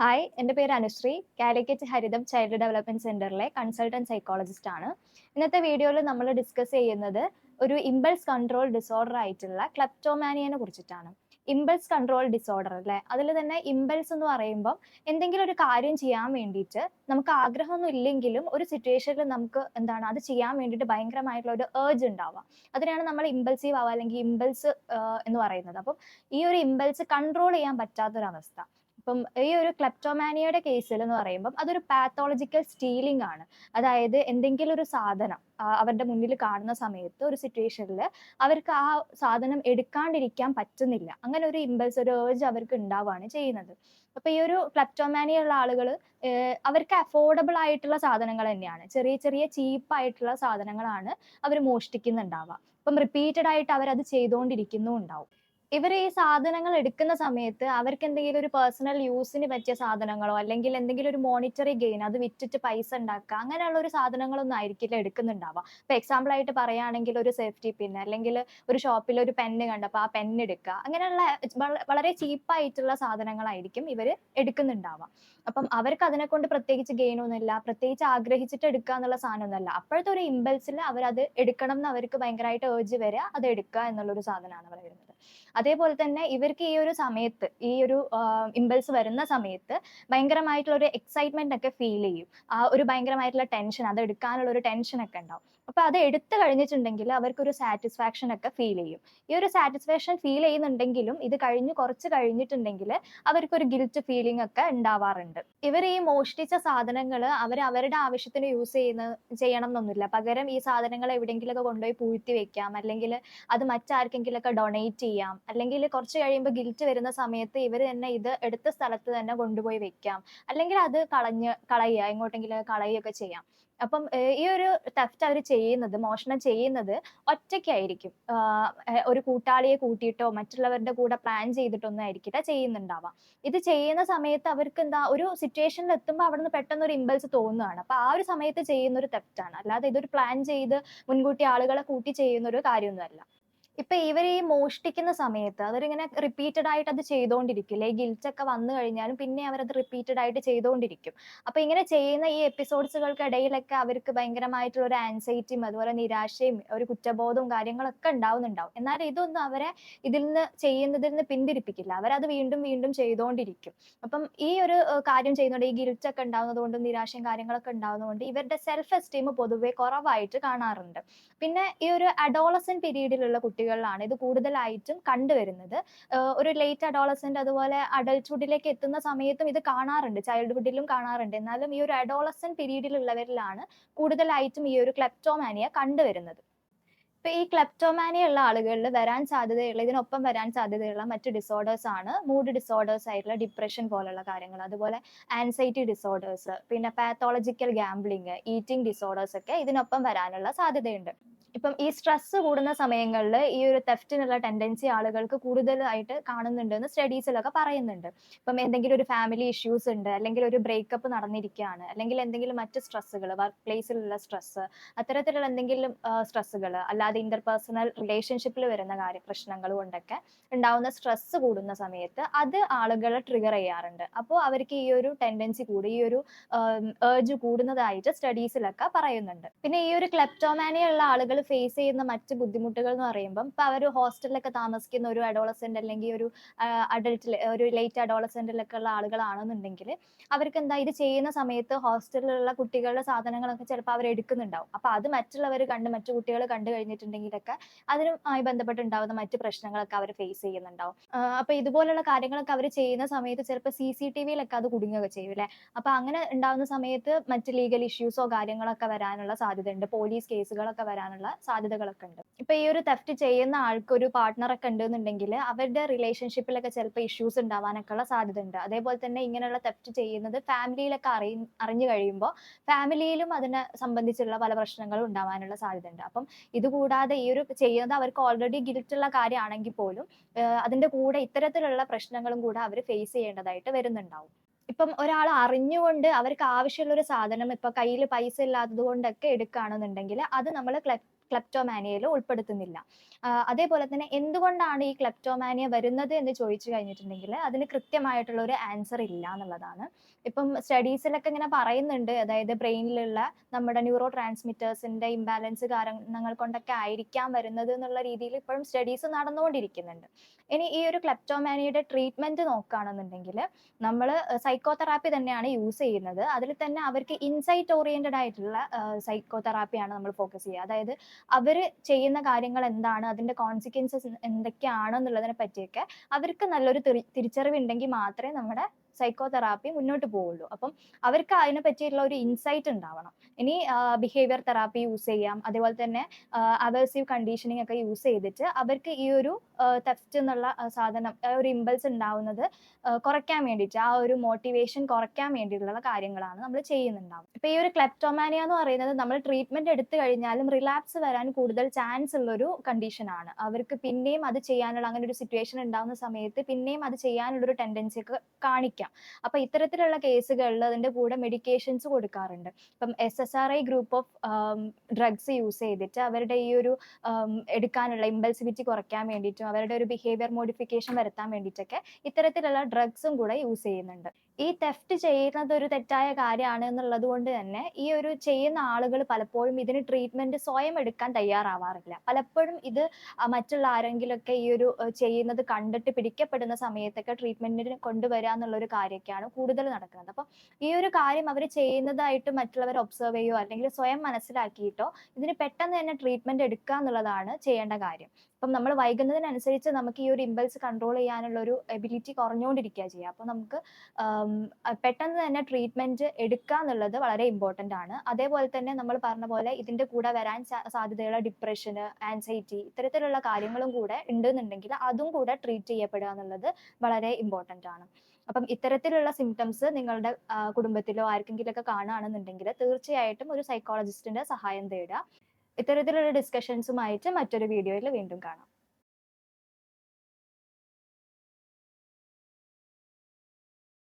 Hi, എൻ്റെ പേര് അനുശ്രീ. കാലിക്കറ്റ് ഹരിതം child development സെന്ററിലെ കൺസൾട്ടന്റ് സൈക്കോളജിസ്റ്റ് ആണ്. ഇന്നത്തെ വീഡിയോയിൽ നമ്മൾ ഡിസ്കസ് ചെയ്യുന്നത് ഒരു ഇമ്പൾസ് കൺട്രോൾ ഡിസോർഡർ ആയിട്ടുള്ള ക്ലെപ്റ്റോമാനിയനെ കുറിച്ചിട്ടാണ്. ഇമ്പൾസ് കൺട്രോൾ ഡിസോർഡർ അല്ലേ? അതിൽ തന്നെ ഇമ്പൾസ് എന്ന് പറയുമ്പോൾ എന്തെങ്കിലും ഒരു കാര്യം ചെയ്യാൻ വേണ്ടിയിട്ട് നമുക്ക് ആഗ്രഹമൊന്നും ഇല്ലെങ്കിലും ഒരു സിറ്റുവേഷനിൽ നമുക്ക് എന്താണ് അത് ചെയ്യാൻ വേണ്ടിയിട്ട് ഭയങ്കരമായിട്ടുള്ള ഒരു ഏർജ് ഉണ്ടാവുക. അതിനാണ് നമ്മൾ ഇമ്പൾസീവ് ആവുക അല്ലെങ്കിൽ ഇമ്പൾസ് എന്ന് പറയുന്നത്. അപ്പം ഈ ഒരു ഇമ്പൾസ് കൺട്രോൾ ചെയ്യാൻ പറ്റാത്തൊരവസ്ഥ. ഇപ്പം ഈ ഒരു ക്ലെപ്റ്റോമാനിയയുടെ കേസിൽ എന്ന് പറയുമ്പോൾ അതൊരു പാത്തോളജിക്കൽ സ്റ്റീലിംഗ് ആണ്. അതായത് എന്തെങ്കിലും ഒരു സാധനം അവരുടെ മുന്നിൽ കാണുന്ന സമയത്ത് ഒരു സിറ്റുവേഷനിൽ അവർക്ക് ആ സാധനം എടുക്കാണ്ടിരിക്കാൻ പറ്റുന്നില്ല. അങ്ങനെ ഒരു ഇമ്പൾസ്, ഒരു ഏർജ് അവർക്ക് ഉണ്ടാവുകയാണ് ചെയ്യുന്നത്. അപ്പൊ ഈ ഒരു ക്ലെപ്റ്റോമാനിയ ഉള്ള ആളുകൾ അവർക്ക് അഫോർഡബിൾ ആയിട്ടുള്ള സാധനങ്ങൾ തന്നെയാണ്, ചെറിയ ചെറിയ ചീപ്പ് ആയിട്ടുള്ള സാധനങ്ങളാണ് അവർ മോഷ്ടിക്കുന്നുണ്ടാവുക. അപ്പം റിപ്പീറ്റഡ് ആയിട്ട് അവരത് ചെയ്തുകൊണ്ടിരിക്കുന്നുണ്ടാവും. ഇവര് ഈ സാധനങ്ങൾ എടുക്കുന്ന സമയത്ത് അവർക്ക് എന്തെങ്കിലും ഒരു പേഴ്സണൽ യൂസിന് പറ്റിയ സാധനങ്ങളോ അല്ലെങ്കിൽ എന്തെങ്കിലും ഒരു മോണിറ്ററി ഗെയിൻ, അത് വിറ്റിട്ട് പൈസ ഉണ്ടാക്കുക, അങ്ങനെയുള്ള ഒരു സാധനങ്ങളൊന്നും ആയിരിക്കില്ല എടുക്കുന്നുണ്ടാവുക. ഇപ്പൊ എക്സാമ്പിൾ ആയിട്ട് പറയുകയാണെങ്കിൽ ഒരു സേഫ്റ്റി പിൻ അല്ലെങ്കിൽ ഒരു ഷോപ്പിൽ ഒരു പെന്ന് കണ്ടപ്പോൾ ആ പെൻ എടുക്കുക, അങ്ങനെയുള്ള വളരെ ചീപ്പായിട്ടുള്ള സാധനങ്ങളായിരിക്കും ഇവര് എടുക്കുന്നുണ്ടാവുക. അപ്പം അവർക്ക് അതിനെ കൊണ്ട് പ്രത്യേകിച്ച് ഗെയിനൊന്നുമില്ല, പ്രത്യേകിച്ച് ആഗ്രഹിച്ചിട്ട് എടുക്കുക എന്നുള്ള സാധനമൊന്നുമല്ല. അപ്പോഴത്തെ ഒരു ഇമ്പൾസിൽ അവരത് എടുക്കണം എന്ന് അവർക്ക് ഭയങ്കരമായിട്ട് ഏർജ് വരിക, അത് എടുക്കുക എന്നുള്ളൊരു സാധനമാണ് അവിടെ വരുന്നത്. അതേപോലെ തന്നെ ഇവർക്ക് ഈ ഒരു സമയത്ത്, ഈ ഒരു ഇമ്പൾസ് വരുന്ന സമയത്ത് ഭയങ്കരമായിട്ടുള്ള ഒരു എക്സൈറ്റ്മെന്റ് ഒക്കെ ഫീൽ ചെയ്യും. ആ ഒരു ഭയങ്കരമായിട്ടുള്ള ടെൻഷൻ, അത് എടുക്കാനുള്ള ഒരു ടെൻഷൻ ഒക്കെ ഉണ്ടാവും. അപ്പൊ അത് എടുത്തു കഴിഞ്ഞിട്ടുണ്ടെങ്കിൽ അവർക്കൊരു സാറ്റിസ്ഫാക്ഷൻ ഒക്കെ ഫീൽ ചെയ്യും. ഈ ഒരു സാറ്റിസ്ഫാക്ഷൻ ഫീൽ ചെയ്യുന്നുണ്ടെങ്കിലും ഇത് കഴിഞ്ഞ് കുറച്ച് കഴിഞ്ഞിട്ടുണ്ടെങ്കിൽ അവർക്കൊരു ഗിൽറ്റ് ഫീലിംഗ് ഒക്കെ ഉണ്ടാവാറുണ്ട്. ഇവർ ഈ മോഷ്ടിച്ച സാധനങ്ങൾ അവർ അവരുടെ ആവശ്യത്തിന് ചെയ്യണം എന്നൊന്നുമില്ല. പകരം ഈ സാധനങ്ങൾ എവിടെയെങ്കിലുമൊക്കെ കൊണ്ടുപോയി പൂഴ്ത്തി വെക്കാം, അല്ലെങ്കിൽ അത് മറ്റാർക്കെങ്കിലൊക്കെ ഡൊണേറ്റ് ചെയ്യാം, അല്ലെങ്കിൽ കുറച്ച് കഴിയുമ്പോൾ ഗിൽറ്റ് വരുന്ന സമയത്ത് ഇവർ തന്നെ ഇത് എടുത്ത സ്ഥലത്ത് തന്നെ കൊണ്ടുപോയി വെക്കാം, അല്ലെങ്കിൽ അത് കളയുക, എങ്ങോട്ടെങ്കിലും കളയുകയൊക്കെ ചെയ്യാം. അപ്പം ഈ ഒരു തെഫ്റ്റ് അവർ ചെയ്യുന്നത്, മോഷണം ചെയ്യുന്നത് ഒറ്റയ്ക്കായിരിക്കും. ഒരു കൂട്ടാളിയെ കൂട്ടിയിട്ടോ മറ്റുള്ളവരുടെ കൂടെ പ്ലാൻ ചെയ്തിട്ടൊന്നും ആയിരിക്കില്ല ചെയ്യുന്നുണ്ടാവാം. ഇത് ചെയ്യുന്ന സമയത്ത് അവർക്ക് എന്താ ഒരു സിറ്റുവേഷനിൽ എത്തുമ്പോൾ അവിടുന്ന് പെട്ടെന്ന് ഒരു ഇമ്പൾസ് തോന്നുകയാണ്. അപ്പൊ ആ ഒരു സമയത്ത് ചെയ്യുന്ന ഒരു തെഫ്റ്റാണ്, അല്ലാതെ ഇതൊരു പ്ലാൻ ചെയ്ത് മുൻകൂട്ടി ആളുകളെ കൂട്ടി ചെയ്യുന്ന ഒരു കാര്യമൊന്നുമല്ല. ഇപ്പൊ ഇവര് ഈ മോഷ്ടിക്കുന്ന സമയത്ത് അവരിങ്ങനെ റിപ്പീറ്റഡ് ആയിട്ട് അത് ചെയ്തുകൊണ്ടിരിക്കില്ലേ, ഈ ഗിൽറ്റ് ഒക്കെ വന്നു കഴിഞ്ഞാലും പിന്നെ അവരത് റിപ്പീറ്റഡ് ആയിട്ട് ചെയ്തുകൊണ്ടിരിക്കും. അപ്പൊ ഇങ്ങനെ ചെയ്യുന്ന ഈ എപ്പിസോഡ്സുകൾക്കിടയിലൊക്കെ അവർക്ക് ഭയങ്കരമായിട്ടുള്ള ഒരു ആൻസൈറ്റിയും അതുപോലെ നിരാശയും ഒരു കുറ്റബോധവും കാര്യങ്ങളൊക്കെ ഉണ്ടാവുന്നുണ്ടാവും. എന്നാൽ ഇതൊന്നും അവരെ ഇതിൽ നിന്ന് പിന്തിരിപ്പിക്കില്ല, അവരത് വീണ്ടും വീണ്ടും ചെയ്തുകൊണ്ടിരിക്കും. അപ്പം ഈ ഒരു കാര്യം ചെയ്യുന്നുണ്ട്, ഈ ഗിൽറ്റ് ഒക്കെ ഉണ്ടാവുന്നത് കൊണ്ടും നിരാശയും കാര്യങ്ങളൊക്കെ ഉണ്ടാവുന്നതുകൊണ്ട് ഇവരുടെ സെൽഫ് എസ്റ്റീം പൊതുവെ കുറവായിട്ട് കാണാറുണ്ട്. പിന്നെ ഈ ഒരു അഡോളസെന്റ് പീരീഡിലുള്ള കുട്ടികളിലാണ് ഇത് കൂടുതലായിട്ടും കണ്ടുവരുന്നത്. ഒരു ലേറ്റ് അഡോളസെന്റ് അതുപോലെ അഡൾട്ട്ഹുഡിലേക്ക് എത്തുന്ന സമയത്തും ഇത് കാണാറുണ്ട്, ചൈൽഡ്ഹുഡിലും കാണാറുണ്ട്. എന്നാലും ഈ ഒരു അഡോളസെന്റ് പീരീഡിലുള്ളവരിലാണ് കൂടുതലായിട്ടും ഈ ഒരു ക്ലെപ്റ്റോമാനിയ കണ്ടുവരുന്നത്. ഇപ്പൊ ഈ ക്ലെപ്റ്റോമാനിയ ഉള്ള ആളുകളിൽ ഇതിനൊപ്പം വരാൻ സാധ്യതയുള്ള മറ്റ് ഡിസോർഡേഴ്സ് ആണ് മൂഡ് ഡിസോർഡേഴ്സ് ആയിട്ടുള്ള ഡിപ്രഷൻ പോലുള്ള കാര്യങ്ങൾ, അതുപോലെ ആൻസൈറ്റി ഡിസോർഡേഴ്സ്, പിന്നെ പാത്തോളജിക്കൽ ഗാംബ്ലിംഗ്, ഈറ്റിംഗ് ഡിസോർഡേഴ്സ് ഒക്കെ ഇതിനൊപ്പം വരാനുള്ള സാധ്യതയുണ്ട്. ഇപ്പം ഈ സ്ട്രെസ് കൂടുന്ന സമയങ്ങളിൽ ഈ ഒരു തെഫ്റ്റിനുള്ള ടെൻഡൻസി ആളുകൾക്ക് കൂടുതലായിട്ട് കാണുന്നുണ്ട് എന്ന് സ്റ്റഡീസിലൊക്കെ പറയുന്നുണ്ട്. ഇപ്പം എന്തെങ്കിലും ഒരു ഫാമിലി ഇഷ്യൂസ് ഉണ്ട്, അല്ലെങ്കിൽ ഒരു ബ്രേക്കപ്പ് നടന്നിരിക്കുകയാണ്, അല്ലെങ്കിൽ എന്തെങ്കിലും മറ്റ് സ്ട്രെസ്സുകൾ, വർക്ക് പ്ലേസിലുള്ള സ്ട്രെസ്, അത്തരത്തിലുള്ള എന്തെങ്കിലും സ്ട്രെസ്സുകൾ, അല്ലാതെ ഇന്റർപേഴ്സണൽ റിലേഷൻഷിപ്പിൽ വരുന്ന പ്രശ്നങ്ങൾ കൊണ്ടൊക്കെ ഉണ്ടാവുന്ന സ്ട്രെസ് കൂടുന്ന സമയത്ത് അത് ആളുകളെ ട്രിഗർ ചെയ്യാറുണ്ട്. അപ്പോൾ അവർക്ക് ഈ ഒരു ടെൻഡൻസി കൂടി, ഈ ഒരു ഏർജ് കൂടുന്നതായിട്ട് സ്റ്റഡീസിലൊക്കെ പറയുന്നുണ്ട്. പിന്നെ ഈ ഒരു ക്ലെപ്റ്റോമാനിയ ഉള്ള ആളുകൾ ഫേസ് ചെയ്യുന്ന മറ്റ് ബുദ്ധിമുട്ടുകൾ എന്ന് പറയുമ്പോൾ, ഇപ്പൊ അവർ ഹോസ്റ്റലിലൊക്കെ താമസിക്കുന്ന ഒരു അഡോളസെന്റ് അല്ലെങ്കിൽ ഒരു അഡൽട്ടിൽ, ഒരു ലേറ്റ് അഡോളസെന്റിലൊക്കെ ഉള്ള ആളുകളാണെന്നുണ്ടെങ്കിൽ അവർക്ക് എന്താ ഇത് ചെയ്യുന്ന സമയത്ത് ഹോസ്റ്റലിലുള്ള കുട്ടികളുടെ സാധനങ്ങളൊക്കെ ചിലപ്പോൾ അവർ എടുക്കുന്നുണ്ടാവും. അപ്പൊ അത് മറ്റുള്ളവർ കണ്ട്, മറ്റു കുട്ടികൾ കണ്ടു കഴിഞ്ഞിട്ടുണ്ടെങ്കിലൊക്കെ അതിനുമായി ബന്ധപ്പെട്ടുണ്ടാവുന്ന മറ്റ് പ്രശ്നങ്ങളൊക്കെ അവർ ഫേസ് ചെയ്യുന്നുണ്ടാവും. അപ്പൊ ഇതുപോലുള്ള കാര്യങ്ങളൊക്കെ അവർ ചെയ്യുന്ന സമയത്ത് ചിലപ്പോൾ CCTVയിലൊക്കെ അത് കുടുങ്ങുകയൊക്കെ ചെയ്യും അല്ലെ. അപ്പൊ അങ്ങനെ ഉണ്ടാവുന്ന സമയത്ത് മറ്റ് ലീഗൽ ഇഷ്യൂസോ കാര്യങ്ങളൊക്കെ വരാനുള്ള സാധ്യതയുണ്ട്, പോലീസ് കേസുകളൊക്കെ വരാനുള്ള സാധ്യതകളൊക്കെ ഉണ്ട്. ഇപ്പൊ ഈ ഒരു തെഫ്റ്റ് ചെയ്യുന്ന ആൾക്ക് ഒരു പാർട്ട്ണറൊക്കെ ഉണ്ടെന്നുണ്ടെങ്കിൽ അവരുടെ റിലേഷൻഷിപ്പിലൊക്കെ ചിലപ്പോൾ ഇഷ്യൂസ് ഉണ്ടാവാനൊക്കെ ഉള്ള സാധ്യത ഉണ്ട്. അതേപോലെ തന്നെ ഇങ്ങനെയുള്ള തെഫ്റ്റ് ചെയ്യുന്നത് ഫാമിലിയിലൊക്കെ അറിഞ്ഞു കഴിയുമ്പോൾ ഫാമിലിയിലും അതിനെ സംബന്ധിച്ചുള്ള പല പ്രശ്നങ്ങളും ഉണ്ടാവാനുള്ള സാധ്യത ഉണ്ട്. അപ്പം ഇതുകൂടാതെ ഈ ഒരു ചെയ്യുന്നത് അവർക്ക് ഓൾറെഡി ഗിൽറ്റ് ഉള്ള കാര്യമാണെങ്കിൽ പോലും അതിന്റെ കൂടെ ഇത്തരത്തിലുള്ള പ്രശ്നങ്ങളും കൂടെ അവർ ഫേസ് ചെയ്യേണ്ടതായിട്ട് വരുന്നുണ്ടാവും. ഇപ്പം ഒരാൾ അറിഞ്ഞുകൊണ്ട് അവർക്ക് ആവശ്യമുള്ള ഒരു സാധനം ഇപ്പൊ കയ്യിൽ പൈസ ഇല്ലാത്തത് കൊണ്ടൊക്കെ എടുക്കുകയാണെന്നുണ്ടെങ്കിൽ അത് നമ്മൾ ക്ലെപ്റ്റോമാനിയയിൽ ഉൾപ്പെടുത്തുന്നില്ല. അതേപോലെ തന്നെ എന്തുകൊണ്ടാണ് ഈ ക്ലെപ്റ്റോമാനിയ വരുന്നത് എന്ന് ചോദിച്ചു കഴിഞ്ഞിട്ടുണ്ടെങ്കിൽ അതിന് കൃത്യമായിട്ടുള്ള ഒരു ആൻസർ ഇല്ല എന്നുള്ളതാണ്. ഇപ്പം സ്റ്റഡീസിലൊക്കെ ഇങ്ങനെ പറയുന്നുണ്ട്, അതായത് ബ്രെയിനിലുള്ള നമ്മുടെ ന്യൂറോ ട്രാൻസ്മിറ്റേഴ്സിന്റെ ഇംബാലൻസ് കാരണങ്ങൾ കൊണ്ടൊക്കെ ആയിരിക്കാം വരുന്നത് എന്നുള്ള രീതിയിൽ ഇപ്പോഴും സ്റ്റഡീസ് നടന്നുകൊണ്ടിരിക്കുന്നുണ്ട്. ഇനി ഈ ഒരു ക്ലെപ്റ്റോമാനിയുടെ ട്രീറ്റ്മെന്റ് നോക്കുകയാണെന്നുണ്ടെങ്കിൽ നമ്മൾ സൈക്കോതെറാപ്പി തന്നെയാണ് യൂസ് ചെയ്യുന്നത്. അതിൽ തന്നെ അവർക്ക് ഇൻസൈറ്റ് ഓറിയന്റഡ് ആയിട്ടുള്ള സൈക്കോതെറാപ്പിയാണ് നമ്മൾ ഫോക്കസ് ചെയ്യുക. അതായത് അവർ ചെയ്യുന്ന കാര്യങ്ങൾ എന്താണ്, അതിന്റെ കോൺസിക്വൻസസ് എന്തൊക്കെയാണെന്നുള്ളതിനെ പറ്റിയൊക്കെ അവർക്ക് നല്ലൊരു തിരിച്ചറിവുണ്ടെങ്കിൽ മാത്രമേ നമ്മുടെ സൈക്കോതെറാപ്പി മുന്നോട്ട് പോവുള്ളൂ. അപ്പം അവർക്ക് അതിനെ പറ്റിയിട്ടുള്ള ഒരു ഇൻസൈറ്റ് ഉണ്ടാവണം. ഇനി ബിഹേവിയർ തെറാപ്പി യൂസ് ചെയ്യാം, അതേപോലെ തന്നെ അവേഴ്സീവ് കണ്ടീഷനിങ് ഒക്കെ യൂസ് ചെയ്തിട്ട് അവർക്ക് ഈ ഒരു തെഫ്റ്റ് എന്നുള്ള സാധനം, ഒരു ഇമ്പൾസ് ഉണ്ടാവുന്നത് കുറയ്ക്കാൻ വേണ്ടിയിട്ട്, ആ ഒരു മോട്ടിവേഷൻ കുറയ്ക്കാൻ വേണ്ടിയിട്ടുള്ള കാര്യങ്ങളാണ് നമ്മൾ ചെയ്യുന്നുണ്ടാവും. ഇപ്പൊ ഈ ഒരു ക്ലെപ്റ്റോമാനിയ എന്ന് പറയുന്നത് നമ്മൾ ട്രീറ്റ്മെന്റ് എടുത്തു കഴിഞ്ഞാലും റിലാപ്സ് വരാൻ കൂടുതൽ ചാൻസ് ഉള്ള ഒരു കണ്ടീഷനാണ്. അവർക്ക് പിന്നെയും അത് ചെയ്യാനുള്ള, അങ്ങനെ ഒരു സിറ്റുവേഷൻ ഉണ്ടാവുന്ന സമയത്ത് പിന്നെയും അത് ചെയ്യാനുള്ള ഒരു ടെൻഡൻസി ഒക്കെ കാണിക്കാം. അപ്പൊ ഇത്തരത്തിലുള്ള കേസുകളിൽ അതിന്റെ കൂടെ മെഡിക്കേഷൻസ് കൊടുക്കാറുണ്ട്. ഇപ്പം SSRI group of drugs use ചെയ്തിട്ട് അവരുടെ ഈ ഒരു എടുക്കാനുള്ള ഇമ്പൾസിവിറ്റി കുറയ്ക്കാൻ വേണ്ടിയിട്ടും അവരുടെ ഒരു ബിഹേവിയർ മോഡിഫിക്കേഷൻ വരുത്താൻ വേണ്ടിയിട്ടൊക്കെ ഇത്തരത്തിലുള്ള ഡ്രഗ്സും കൂടെ യൂസ് ചെയ്യുന്നുണ്ട്. ഈ തെഫ്റ്റ് ചെയ്യുന്നത് ഒരു തെറ്റായ കാര്യമാണ് എന്നുള്ളത് കൊണ്ട് തന്നെ ഈ ഒരു ചെയ്യുന്ന ആളുകൾ പലപ്പോഴും ഇതിന് ട്രീറ്റ്മെന്റ് സ്വയം എടുക്കാൻ തയ്യാറാവാറില്ല. പലപ്പോഴും ഇത് മറ്റുള്ള ആരെങ്കിലുമൊക്കെ ഈ ഒരു ചെയ്യുന്നത് കണ്ടിട്ട് പിടിക്കപ്പെടുന്ന സമയത്തൊക്കെ ട്രീറ്റ്മെന്റിന് കൊണ്ടുവരിക എന്നുള്ള ഒരു കാര്യമൊക്കെയാണ് കൂടുതൽ നടക്കുന്നത്. അപ്പം ഈ ഒരു കാര്യം അവർ ചെയ്യുന്നതായിട്ട് മറ്റുള്ളവർ ഒബ്സർവ് ചെയ്യുകയോ അല്ലെങ്കിൽ സ്വയം മനസ്സിലാക്കിയിട്ടോ ഇതിന് പെട്ടെന്ന് തന്നെ ട്രീറ്റ്മെന്റ് എടുക്കുക എന്നുള്ളതാണ് ചെയ്യേണ്ട കാര്യം. അപ്പം നമ്മൾ വൈകുന്നതിനനുസരിച്ച് നമുക്ക് ഈ ഒരു ഇമ്പൾസ് കൺട്രോൾ ചെയ്യാനുള്ള ഒരു എബിലിറ്റി കുറഞ്ഞുകൊണ്ടിരിക്കുക ചെയ്യുക. അപ്പോൾ നമുക്ക് പെട്ടെന്ന് തന്നെ ട്രീറ്റ്മെന്റ് എടുക്കുക എന്നുള്ളത് വളരെ ഇമ്പോർട്ടന്റ് ആണ്. അതേപോലെ തന്നെ നമ്മൾ പറഞ്ഞ പോലെ ഇതിന്റെ കൂടെ വരാൻ സാധ്യതയുള്ള ഡിപ്രഷന്, ആൻസൈറ്റി, ഇത്തരത്തിലുള്ള കാര്യങ്ങളും കൂടെ ഉണ്ടെന്നുണ്ടെങ്കിൽ അതും കൂടെ ട്രീറ്റ് ചെയ്യപ്പെടുക എന്നുള്ളത് വളരെ ഇമ്പോർട്ടന്റ് ആണ്. അപ്പം ഇത്തരത്തിലുള്ള സിംറ്റംസ് നിങ്ങളുടെ കുടുംബത്തിലോ ആർക്കെങ്കിലും ഒക്കെ കാണുകയാണെന്നുണ്ടെങ്കിൽ തീർച്ചയായിട്ടും ഒരു സൈക്കോളജിസ്റ്റിന്റെ സഹായം തേടുക. ഇത്തരത്തിലുള്ള ഡിസ്കഷൻസുമായിട്ട് മറ്റൊരു വീഡിയോയിൽ വീണ്ടും കാണാം.